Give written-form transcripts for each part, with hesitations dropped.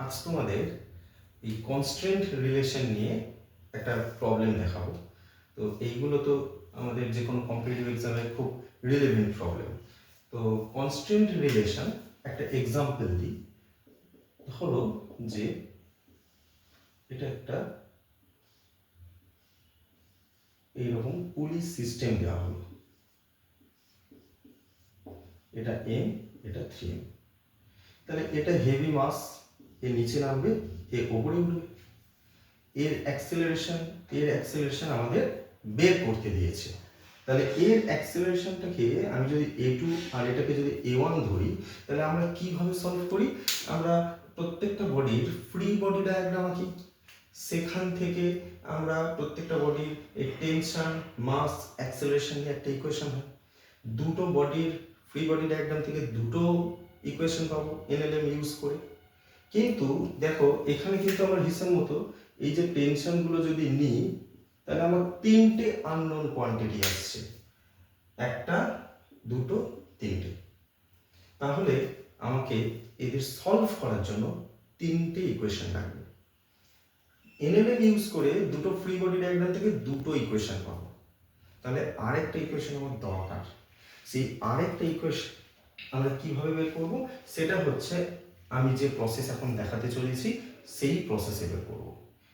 আজ তোমাদের এই কনস্ট্রেন্ট রিলেশন নিয়ে একটা প্রবলেম দেখাবো। তো এইগুলো তো আমাদের যে কোনো কম্পিটিটিভ এক্সামের খুব রিলেভেন্ট প্রবলেম। তো কনস্ট্রেন্ট রিলেশন একটা এক্সাম্পল দিই। হলো যে এটা একটা এইরকম পুলিশ সিস্টেম দেওয়া হলো, এটা এম, এটা 3M। তাহলে এটা হেভি মাস, এ নিচে নামবে, এ ওপরে উঠবে। এর অ্যাক্সেলারেশন আমাদের বের করতে দিয়েছে। তাহলে এর অ্যাক্সেলারেশনটাকে আমি যদি A2 আর এটাকে যদি A1 ধরি, তাহলে আমরা কিভাবে সলভ করি? আমরা প্রত্যেকটা বডির ফ্রি বডি ডায়াগ্রাম আঁকি। সেখান থেকে আমরা প্রত্যেকটা বডির এই টেনশন, মাস, অ্যাক্সেলারেশন নিয়ে একটা ইকুয়েশন হয়। দুটো বডির ফ্রি বডি ডায়াগ্রাম থেকে দুটো ইকুয়েশন পাবো NLM ইউজ করে। কিন্তু দেখো এখানে কিন্তু আমার হিসাব মতো এই যে টেনশনগুলো যদি নিই, তাহলে আমার তিনটে আননোন কোয়ান্টিটি আসছে, একটা, দুটো, তিনটে। তাহলে আমাকে এদের সলভ করার জন্য তিনটে ইকুয়েশন লাগবে। NLM ইউজ করে দুটো ফ্রি বডি ডায়াগ্রাম থেকে দুটো ইকুয়েশন পাবো। তাহলে আরেকটা ইকুয়েশন আমার দরকার। সেই আরেকটা ইকুয়েশন আমরা কিভাবে বের করব? সেটা হচ্ছে আমি যে প্রসেস এখন দেখাতে চলেছি সেই প্রসেসে বের করব।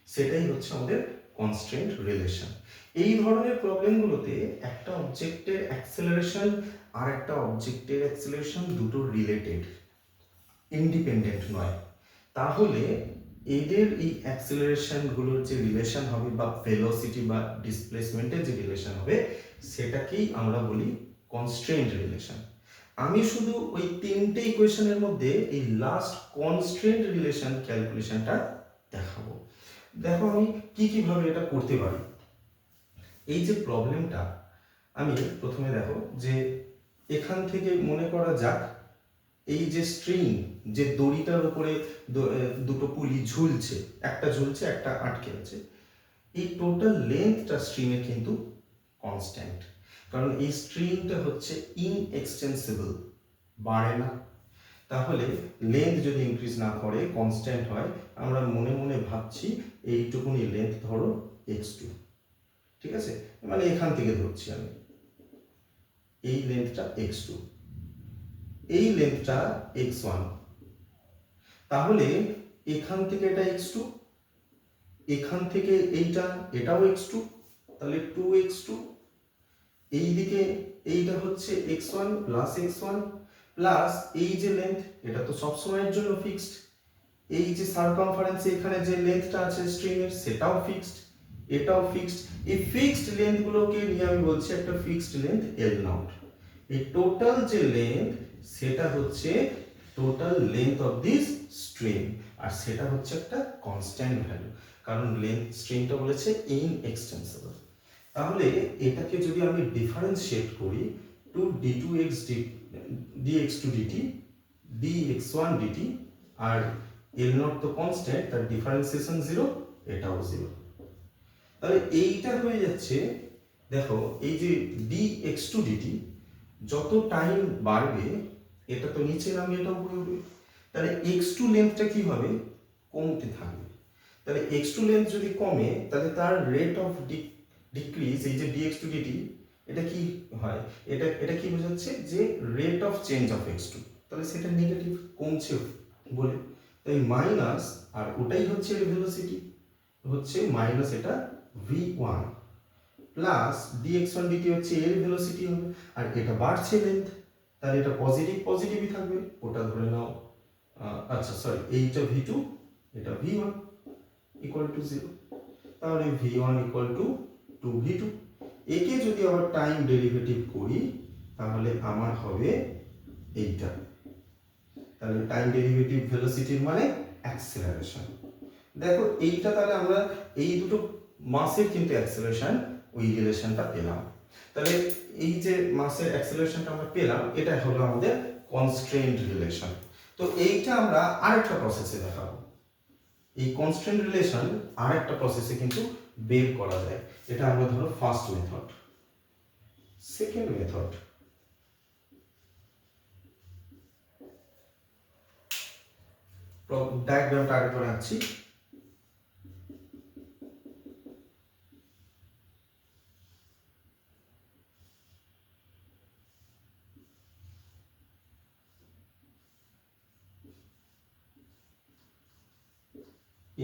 সেটাই হচ্ছে আমাদের কনস্ট্রেন্ট রিলেশন। এই ধরনের প্রবলেমগুলোতে একটা অবজেক্টের অ্যাক্সেলারেশন আর একটা অবজেক্টের অ্যাক্সেলারেশন দুটো রিলেটেড, ইন্ডিপেন্ডেন্ট নয়। তাহলে এদের এই অ্যাক্সেলারেশনগুলোর যে রিলেশন হবে বা ভেলোসিটি বা ডিসপ্লেসমেন্টের যে রিলেশন হবে, সেটাকেই আমরা বলি কনস্ট্রেন্ট রিলেশন। আমি শুধু ওই তিনটে ইকুয়েশনের মধ্যে এই লাস্ট কনস্ট্রেন্ট রিলেশন ক্যালকুলেশনটা দেখাবো। দেখো আমি কিভাবে এটা করতে পারি। এই যে প্রবলেমটা, আমি প্রথমে দেখো যে এখান থেকে মনে করা যাক এই যে স্ট্রিং, যে দড়িটার উপরে দুটো পুলি ঝুলছে, একটা ঝুলছে একটা আটকে আছে, এই টোটাল লেন্থটা স্ট্রিংয়ের কিন্তু কনস্ট্যান্ট। কারণ এই স্ট্রিংটা হচ্ছে ইনএক্সটেন্সিবল, বাড়ে না। তাহলে লেন্থ যদি ইনক্রিজ না করে, কনস্ট্যান্ট হয়, আমরা মনে মনে ভাবছি এইটুকুনি লেন্থ ধরো x2, ঠিক আছে? মানে এখান থেকে ধরছি আমি, এই লেন্থটা x2, এই লেন্থটা x1। তাহলে এখান থেকে এটা x2, এখান থেকে এটাও x2, তাহলে 2x2। এইদিকে এইটা হচ্ছে x1 প্লাস x1 প্লাস এই যে লেন্থ, এটা তো সব সময়ের জন্য ফিক্সড। এই যে সারকমফারেন্স এখানে যে লেন্থটা আছে স্ট্রিং এর, সেটাও ফিক্সড, এটাও ফিক্সড। এই ফিক্সড লেন্থ গুলোকে নিয়ে আমি বলছি একটা ফিক্সড লেন্থ L0। এই টোটাল যে লেন্থ, সেটা হচ্ছে total length of this string, আর সেটা হচ্ছে একটা কনস্ট্যান্ট ভ্যালু, কারণ লেন্থ স্ট্রিংটা বলেছে ইনএক্সটেন্সিবল। তাহলে এটাকে যদি আমি ডিফারেন্সিয়েট করি, 2d2x dx2 dt dx1 dt, আর L0 তো কনস্ট্যান্ট, তার ডিফারেন্সিয়েশন 0, এটাও 0। তাহলে এইটা হয়ে যাচ্ছে, দেখো এই যে dx2 dt, যত টাইম বাড়বে এটা তো নিচে নামবে, এটা উপরে উঠবে। তাহলে x2 লেন্থটা কি হবে? কমতে থাকবে। তাহলে x2 লেন্থ যদি কমে, তাহলে তার রেট অফ ডিক্রিজ, এই যে dx2 dt, এটা কি হয়? এটা কি বোঝাচ্ছে? যে rate of change of x2, তাহলে সেটা নেগেটিভ, কমছে বলে। তাই মাইনাস, আর ওটাই হচ্ছে এর ভেলোসিটি, হচ্ছে মাইনাস এটা v1 প্লাস dx1 dt হচ্ছে এর ভেলোসিটি হবে, আর এটা বাড়ছে লেন্থ, তাহলে এটা পজিটিভই থাকবে, ওটা ধরে নাও। আচ্ছা সরি, এইটা v2, এটা v1 ইকুয়াল টু 0। তাহলে v1 ইকুয়াল টু 2v2। একে যদি আবার টাইম ডেরিভেটিভ করি, তাহলে আমার হবে এইটা। তাহলে টাইম ডেরিভেটিভ ভেলোসিটির মানে অ্যাক্সেলারেশন। দেখো এইটা, তাহলে আমরা এই দুটো মাসের কিন্তু অ্যাক্সেলারেশন, ওই রিলেশনটা পেলাম। তাহলে এই যে মাসের অ্যাক্সেলারেশনটা আমরা পেলাম, এটা হলো আমাদের কনস্ট্রেন্ট রিলেশন। তো এইটা আমরা আরেকটা প্রসেসে দেখাবো। এই কনস্ট্রেন্ট রিলেশন আরেকটা প্রসেসে কিন্তু বের করা যায়। এটা আমরা ধরো ফার্স্ট মেথড। সেকেন্ড মেথড, ডায়াগ্রামটা আরেকবার আঁকছি।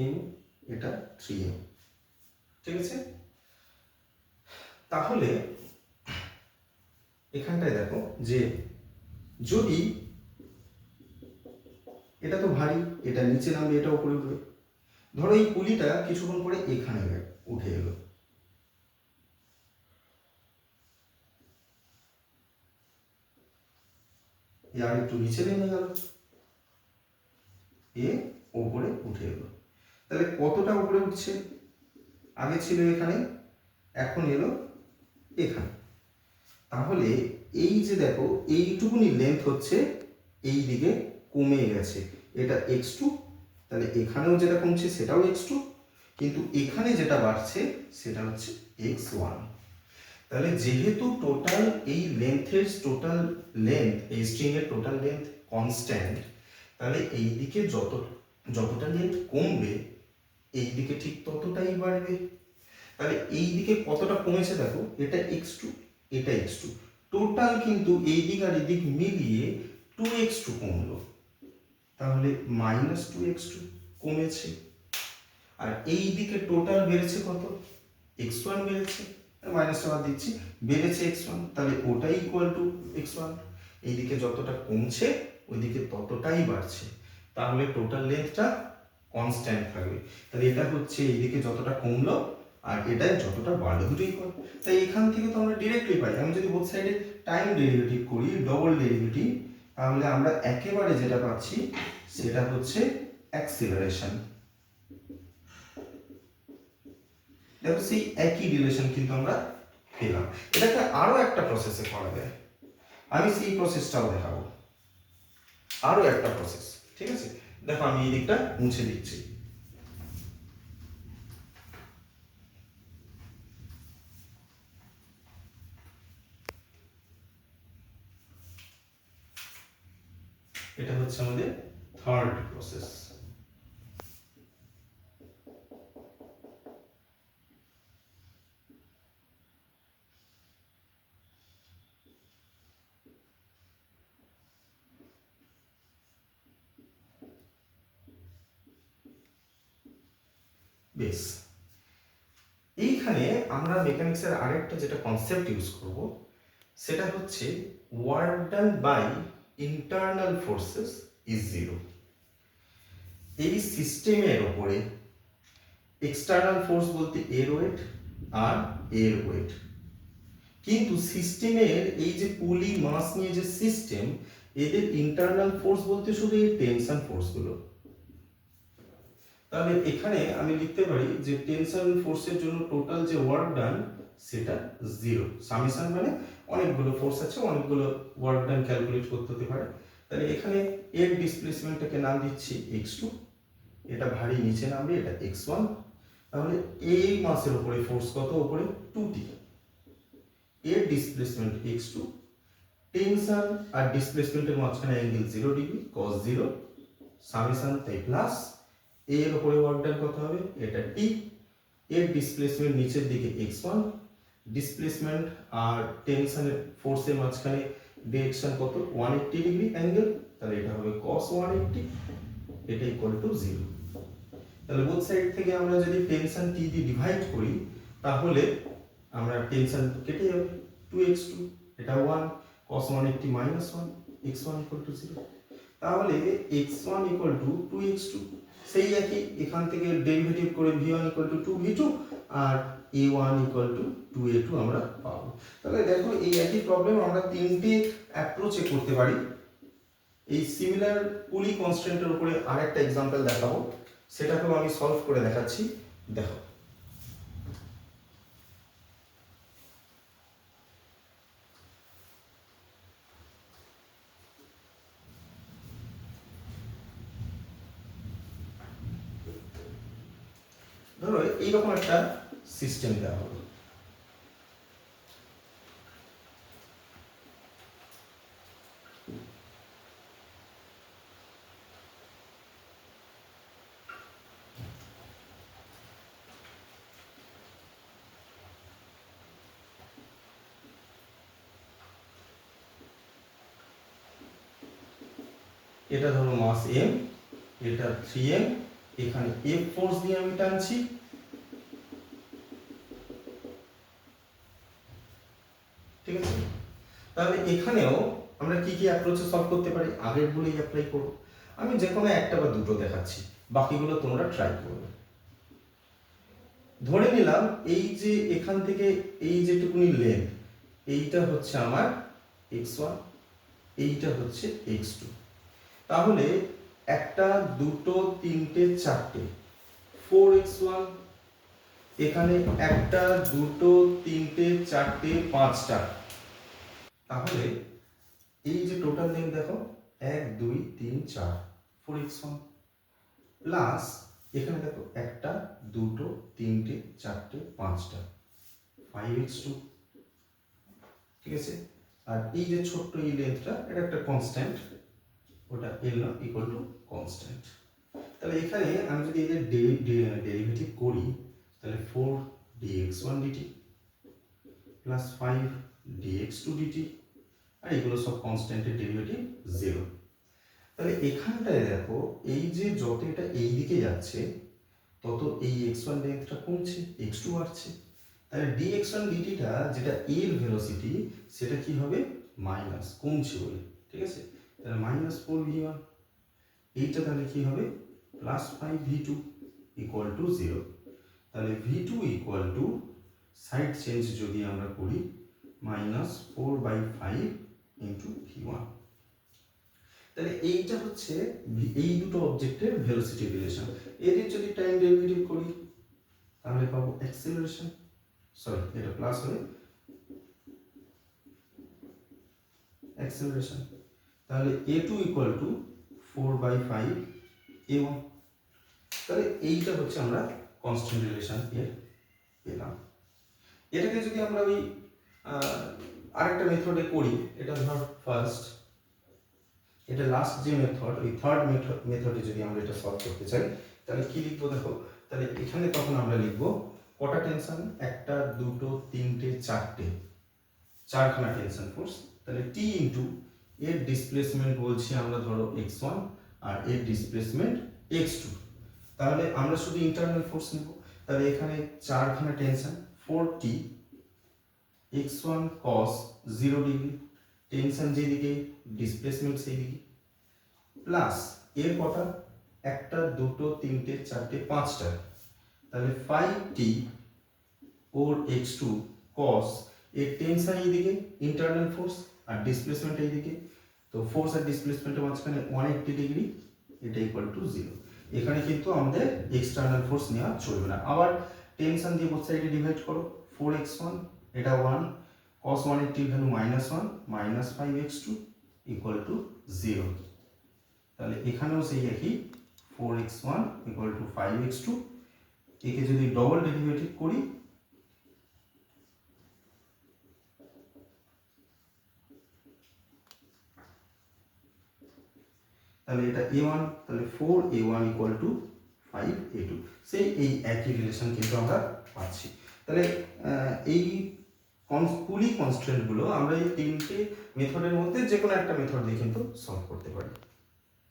এম, এটা 3m, ঠিক আছে। তাহলে এখানটায় দেখো যে যদি এটা তো ভারী, এটা নিচে নামবে, এটা উপরে উঠবে। ধরো এই পুলিটা কিছুক্ষণ পরে এখানে উঠে এলো, আর একটু নিচে নেমে গেল, এ উপরে উঠে এলো। তাহলে কতটা উপরে উঠছে? আগে ছিল এখানে, এখন এলো এখানে। তাহলে এই যে দেখো এইটুকুনি লেন্থ হচ্ছে এই দিকে কমে গেছে, এটা x2। তাহলে এখানেও যেটা কমছে সেটাও x2, কিন্তু এখানে যেটা বাড়ছে সেটা হচ্ছে x1। তাহলে যেহেতু টোটাল এই লেন্থের টোটাল লেন্থ, এই স্ট্রিং এর টোটাল লেন্থ কনস্ট্যান্ট, তাহলে এই দিকে যতটা লেন্থ কমবে এই দিকে ঠিক ততটাই বাড়বে। তাহলে এই দিকে কতটা কমেছে দেখো, এটা x2, এটা x2, টোটাল কিন্তু এই দিক আর এই দিক মিলিয়ে 2x2 কমলো। তাহলে -2x2 কমেছে। আর এই দিকে টোটাল বেড়েছে কত? x1 বেড়েছে, মাইনাসটা বাদ দিচ্ছি, বেড়েছে x1, তাহলে ওটাই ইকুয়াল টু x1। এইদিকে যতটা কমছে ওইদিকে ততটাই বাড়ছে, তাহলে টোটাল লেন্থটা কনস্ট্যান্ট থাকবে। তাহলে এটা হচ্ছে এইদিকে যতটা কমলো আর এটা যতটা বাড়লো, দুটোই ইকুয়াল। তাই এখান থেকে তো আমরা ডিরেক্টলি পাই। আমি যদি বোথ সাইডে টাইম ডেরিভেটিভ করি, ডবল ডেরিভেটিভ, তাহলে আমরা একেবারে যেটা পাচ্ছি সেটা হচ্ছে অ্যাক্সিলারেশন। দেখো সেই একই রিলেশন কিন্তু আমরা পেলাম। এটাকে আরো একটা প্রসেসে করা যায়, আমি সেই প্রসেসটাও দেখাবো, আরো একটা প্রসেস, ঠিক আছে। দেখো আমি এই দিকটা মুছে দিচ্ছি। এটা হচ্ছে আমাদের থার্ড প্রসেস। বেশ, এইখানে আমরা মেকানিক্সের আরেকটা যেটা কনসেপ্ট ইউজ করব সেটা হচ্ছে work done by internal forces is zero. এই সিস্টেমের ওপরে এক্সটার্নাল ফোর্স বলতে এর ওয়েট আর এর ওয়েট, কিন্তু সিস্টেমের এই যে পুলি মাস নিয়ে যে সিস্টেম, এদের ইন্টারনাল ফোর্স বলতে শুধু এই টেনশন ফোর্সগুলো। তাহলে এখানে আমি লিখতে পারি যে টেনশন ফোর্সের জন্য টোটাল যে ওয়ার্ক ডান সেটা জিরো। সামেশন মানে অনেকগুলো ফোর্স আছে, অনেকগুলো ওয়ার্ক ডান ক্যালকুলেট করতে হতে পারে। তাহলে এখানে এর ডিসপ্লেসমেন্টটাকে নাম দিচ্ছি x2, এটা ভারী নিচে নামবে, এটা x1। তাহলে এই মাসের উপরে ফোর্স কত? উপরে 2t, এর ডিসপ্লেসমেন্ট x2, টেনশন আর ডিসপ্লেসমেন্টের মাঝখানে অ্যাঙ্গেল 0 ডিগ্রি cos 0, সামেশন তাই প্লাস, এর উপরে ওয়ার্ক ডান কত হবে? এটা t, এর ডিসপ্লেসমেন্ট নিচের দিকে x1, ডিসপ্লেসমেন্ট আর টেনশনের ফোর্সের মাঝখানে ডিরেকশন কত? 180 ডিগ্রি অ্যাঙ্গেল, তাহলে এটা হবে cos 180, এটা ইকুয়াল টু 0। তাহলে বোথ সাইড থেকে আমরা যদি টেনশন t দিয়ে ডিভাইড করি তাহলে আমরা টেনশন কেটে যাবে, 2x2, এটা 1, cos 180 -1, x1 ইকুয়াল টু 0। তাহলে x1 ইকুয়াল টু 2x2, সেই একই এখান থেকে ডেরিভেটিভ করে v1 ইকুয়াল টু 2v2 আর a1 ইকুয়াল টু 2a2 আমরা পাবো। তাহলে দেখো এই একই প্রবলেম আমরা তিনটে অ্যাপ্রোচে করতে পারি। এই সিমিলার পুলি কনস্ট্যান্টের উপরে আরেকটা एग्जांपल দেখাবো, সেটাকেও আমি সলভ করে দেখাচ্ছি। দেখো ধরো এইরকম একটা সিস্টেম দেওয়া হলো, এটা ধরো মাস এম, এটা 3m, এখানে এফ ফোর্স দিয়ে আমি টানছি, ঠিক আছে। তাহলে এখানেও আমরা কি কি অ্যাপ্রোচে সলভ করতে পারি, আগের গুলোই অ্যাপ্লাই করব। আমি যে কোনো একটা বা দুটো দেখাচ্ছি, বাকিগুলো তোমরা ট্রাই করবে। ধরে নিলাম এই যে এখান থেকে এই যেটুকুনি লেন্থ, এইটা হচ্ছে আমার x1, এইটা হচ্ছে x2। তাহলে একটা, দুটো, তিনটে, চারটে, 4x1, এখানে একটা, দুটো, তিনটে, চারটে, পাঁচটা। তাহলে এই যে টোটাল লেন্থ দেখো, 1 2 3 4, 4x1 প্লাস এখানে দেখো একটা, দুটো, তিনটে, চারটে, পাঁচটা, 5x2, ঠিক আছে। আর এই যে ছোট্ট এই লেন্থটা, এটা একটা কনস্ট্যান্ট, ওটা এল নট ইকুয়াল টু কনস্ট্যান্ট। তাহলে এখানে আমি যদি এদের ডেরিভেটিভ করি, তাহলে 4 dx1 dt plus 5 dx2 dt, আর এগুলো সব কনস্ট্যান্টের ডেরিভেটিভ 0। তাহলে এখানটায় দেখো, এই যে যত এটা এই দিকে যাচ্ছে তত এই x1 লেন্থটা কমছে, x2 বাড়ছে। তাহলে dx1 dtটা যেটা এর ভেলোসিটি, সেটা কি হবে, মাইনাস, কমছে বলে, ঠিক আছে। তাহলে মাইনাস 4v1, এইটা তাহলে কি হবে, প্লাস 5v2 ইকুয়াল টু 0। তাহলে v2 equal to, side change যদি আমরা করি, মাইনাস 4/5 ইন্টু v1। তাহলে এইটা হচ্ছে এই দুটো অবজেক্টের ভেলোসিটি রিলেশন। এদের যদি টাইম ডেরিভেটিভ করি, তাহলে পাবো অ্যাক্সেলারেশন, সরি এটা প্লাস হবে অ্যাক্সেলারেশন। তাহলে a2 ইকুয়াল টু 4/5 a1। তাহলে এইটা হচ্ছে আমরা কনস্ট্যান্ট রিলেশন এর পেলাম। এটাকে যদি আমরা ওই আরেকটা মেথডে করি, এটা ধর ফার্স্ট, এটা লাস্ট যে মেথড, ওই থার্ড মেথডে যদি আমরা এটা সলভ করতে চাই, তাহলে কি লিখবো দেখো। তাহলে এখানে তখন আমরা লিখবো কটা টেনশন, একটা, দুটো, তিনটে, চারটে, চারখানা টেনশন ফোর্স। তাহলে টি ইন্টু এর ডিসপ্লেসমেন্ট বলছি আমরা ধরো x1, আর এর ডিসপ্লেসমেন্ট x2। তাহলে আমরা শুধু ইন্টারনাল ফোর্স নেব। তাহলে এখানে চারখানা tension, 4t x1 cos 0 degree, tension যেদিকে, ডিসপ্লেসমেন্ট সেই দিকে, প্লাস এর কটা, একটা, দুটো, তিনটে, চারটে, পাঁচটা। তাহলে 5t ওর x2 cos, এর টেনশন এইদিকে, ইন্টারনাল ফোর্স, আর ডিসপ্লেসমেন্ট এইদিকে। তো ফোর্স আর ডিসপ্লেসমেন্টের মাঝখানে 180 ডিগ্রি, এটা ইকুয়াল টু 0। এখানে কিন্তু আমাদের এক্সটার্নাল ফোর্স নেওয়া চলবে না। আবার টেনশন দিয়ে বোথ সাইডে ডিভাইড করো, 4x1 এটা 1, cos 180 value -1, minus 5x2 equal to 0। তাহলে এখানেও সেই একই, 4x1 ইকুয়াল টু 5x2। একে যদি ডবল ডেরিভেটিভ করি, তাহলে এটা a1, তাহলে 4a1 ইকুয়াল টু 5a2। সেই এই একই রিলেশন কিন্তু আমরা পাচ্ছি। তাহলে এই পুলি কনস্ট্যান্টগুলো আমরা এই তিনটে মেথডের মধ্যে যে কোনো একটা মেথড দিয়ে কিন্তু সলভ করতে পারি।